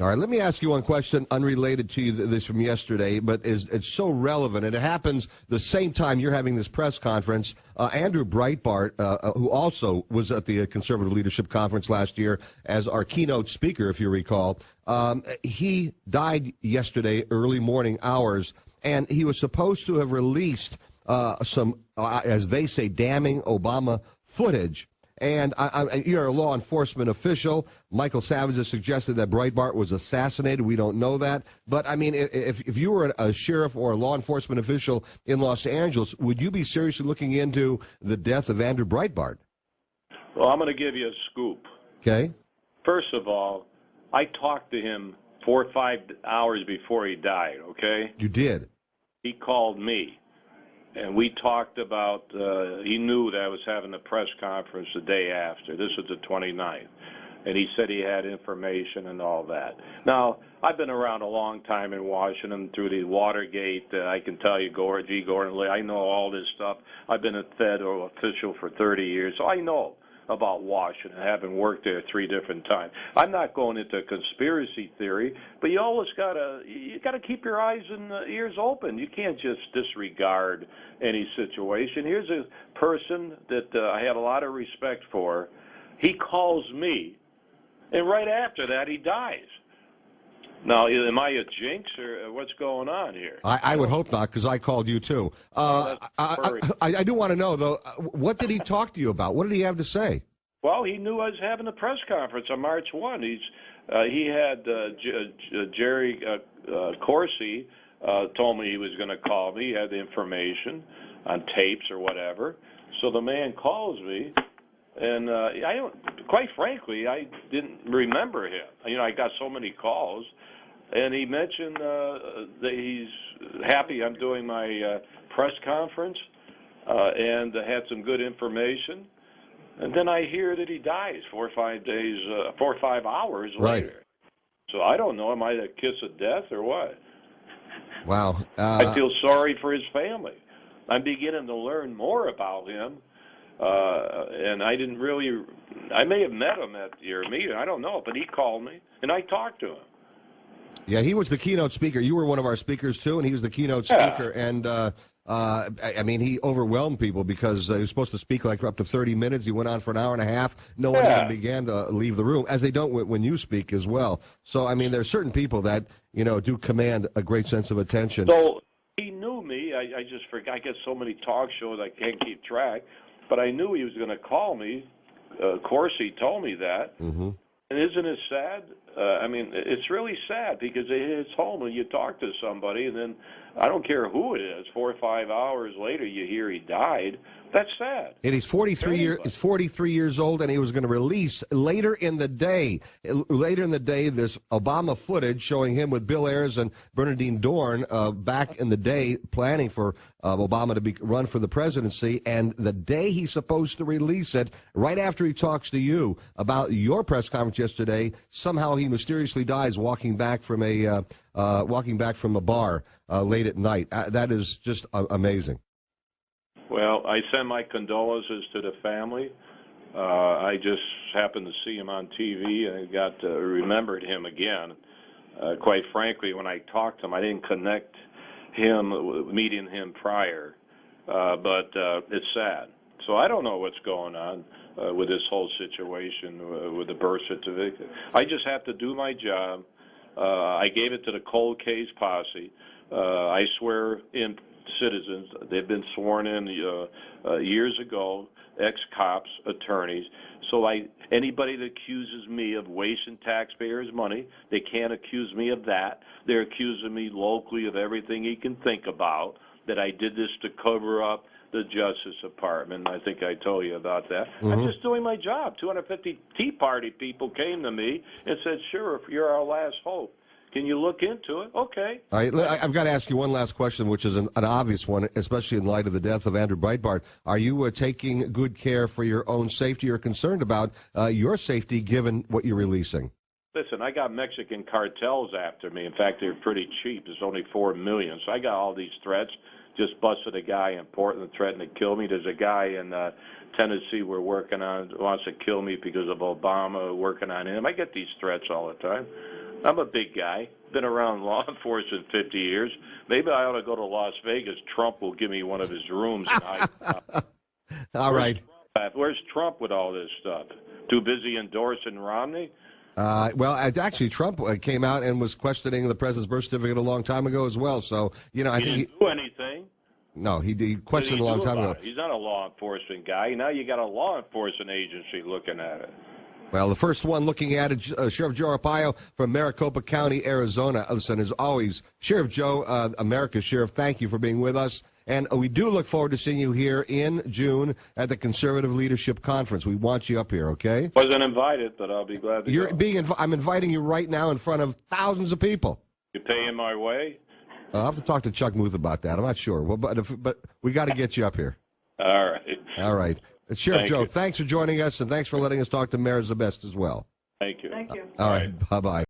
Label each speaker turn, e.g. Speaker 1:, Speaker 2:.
Speaker 1: All right, let me ask you one question unrelated to you, this from yesterday, but it's so relevant, and it happens the same time you're having this press conference. Andrew Breitbart, who also was at the Conservative Leadership Conference last year as our keynote speaker, if you recall, he died yesterday, early morning hours, and he was supposed to have released some, as they say, damning Obama footage. And you're a law enforcement official. Michael Savage has suggested that Breitbart was assassinated. We don't know that. But, I mean, if you were a sheriff or a law enforcement official in Los Angeles, would you be seriously looking into the death of Andrew Breitbart?
Speaker 2: Well, I'm going to give you a scoop.
Speaker 1: Okay.
Speaker 2: First of all, I talked to him 4 or 5 hours before he died, okay?
Speaker 1: You did?
Speaker 2: He called me. And we talked about, he knew that I was having a press conference the day after. This was the 29th. And he said he had information and all that. Now, I've been around a long time in Washington through the Watergate. I can tell you, G. Gordon Lee, I know all this stuff. I've been a federal official for 30 years, so I know about Washington, having worked there 3 different times. I'm not going into conspiracy theory, but you always gotta keep your eyes and ears open. You can't just disregard any situation. Here's a person that I had a lot of respect for. He calls me, and right after that, he dies. Now, am I a jinx, or what's going on here?
Speaker 1: I would hope not, because I called you, too. I do want to know, though, what did he talk to you about? What did he have to say?
Speaker 2: Well, he knew I was having a press conference on March 1. He had Jerry Corsi told me he was going to call me. He had the information on tapes or whatever. So the man calls me, and quite frankly, I didn't remember him. I got so many calls. And he mentioned that he's happy I'm doing my press conference and had some good information. And then I hear that he dies 4 or 5 hours later. So I don't know. Am I the kiss of death or what?
Speaker 1: Wow.
Speaker 2: I feel sorry for his family. I'm beginning to learn more about him. And I may have met him at your meeting. I don't know. But he called me, and I talked to him.
Speaker 1: Yeah, he was the keynote speaker. You were one of our speakers, too, and he was the keynote speaker. And, I mean, he overwhelmed people because he was supposed to speak like up to 30 minutes. He went on for an hour and a half. No one even began to leave the room, as they don't when you speak as well. So, I mean, there are certain people that, do command a great sense of attention.
Speaker 2: So he knew me. I just forgot. I get so many talk shows I can't keep track. But I knew he was going to call me. Of course, he told me that.
Speaker 1: Mm-hmm.
Speaker 2: And isn't it sad? I mean, it's really sad because it's home and you talk to somebody, and then I don't care who it is, 4 or 5 hours later you hear he died. That's sad.
Speaker 1: And he's 43 years old, and he was going to release later in the day this Obama footage showing him with Bill Ayers and Bernardine Dorn back in the day planning for Obama to run for the presidency. And the day he's supposed to release it, right after he talks to you about your press conference yesterday, somehow he mysteriously dies walking back from a bar late at night. That is just amazing.
Speaker 2: Well, I send my condolences to the family. I just happened to see him on TV and remembered him again. Quite frankly, when I talked to him, I didn't connect meeting him prior, but it's sad. So I don't know what's going on with this whole situation with the birth certificate. I just have to do my job. I gave it to the cold case posse. I swear in citizens. They've been sworn in years ago, ex-cops, attorneys. So anybody that accuses me of wasting taxpayers' money, they can't accuse me of that. They're accusing me locally of everything you can think about, that I did this to cover up the Justice Department. I think I told you about that. Mm-hmm. I'm just doing my job. 250 Tea Party people came to me and said, Sheriff, you're our last hope. Can you look into it? Okay.
Speaker 1: All right, I've got to ask you one last question, which is an obvious one, especially in light of the death of Andrew Breitbart. Are you taking good care for your own safety or concerned about your safety given what you're releasing?
Speaker 2: Listen, I got Mexican cartels after me. In fact, they're pretty cheap. There's only 4 million. So I got all these threats. Just busted a guy in Portland threatening to kill me. There's a guy in Tennessee we're working on wants to kill me because of Obama, working on him. I get these threats all the time. I'm a big guy. Been around law enforcement 50 years. Maybe I ought to go to Las Vegas. Trump will give me one of his rooms.
Speaker 1: All right.
Speaker 2: Where's Trump with all this stuff? Too busy endorsing Romney?
Speaker 1: Well, actually, Trump came out and was questioning the president's birth certificate a long time ago as well. So, I think
Speaker 2: didn't do anything.
Speaker 1: No, he questioned a long time ago.
Speaker 2: He's not a law enforcement guy. Now you got a law enforcement agency looking at it.
Speaker 1: Well, the first one looking at it, Sheriff Joe Arpaio from Maricopa County, Arizona. Listen, as always, Sheriff Joe, America's Sheriff, thank you for being with us. And we do look forward to seeing you here in June at the Conservative Leadership Conference. We want you up here, okay?
Speaker 2: Wasn't invited, but I'll be glad to go.
Speaker 1: I'm inviting you right now in front of thousands of people.
Speaker 2: You paying my way?
Speaker 1: I'll have to talk to Chuck Muth about that. I'm not sure. Well, but we got to get you up here.
Speaker 2: All right.
Speaker 1: All right. Sheriff Joe,
Speaker 2: you.
Speaker 1: thanks for joining us, and thanks for letting us talk to Mayor Zabest as well.
Speaker 2: Thank you.
Speaker 3: Thank you.
Speaker 1: All right. Bye-bye.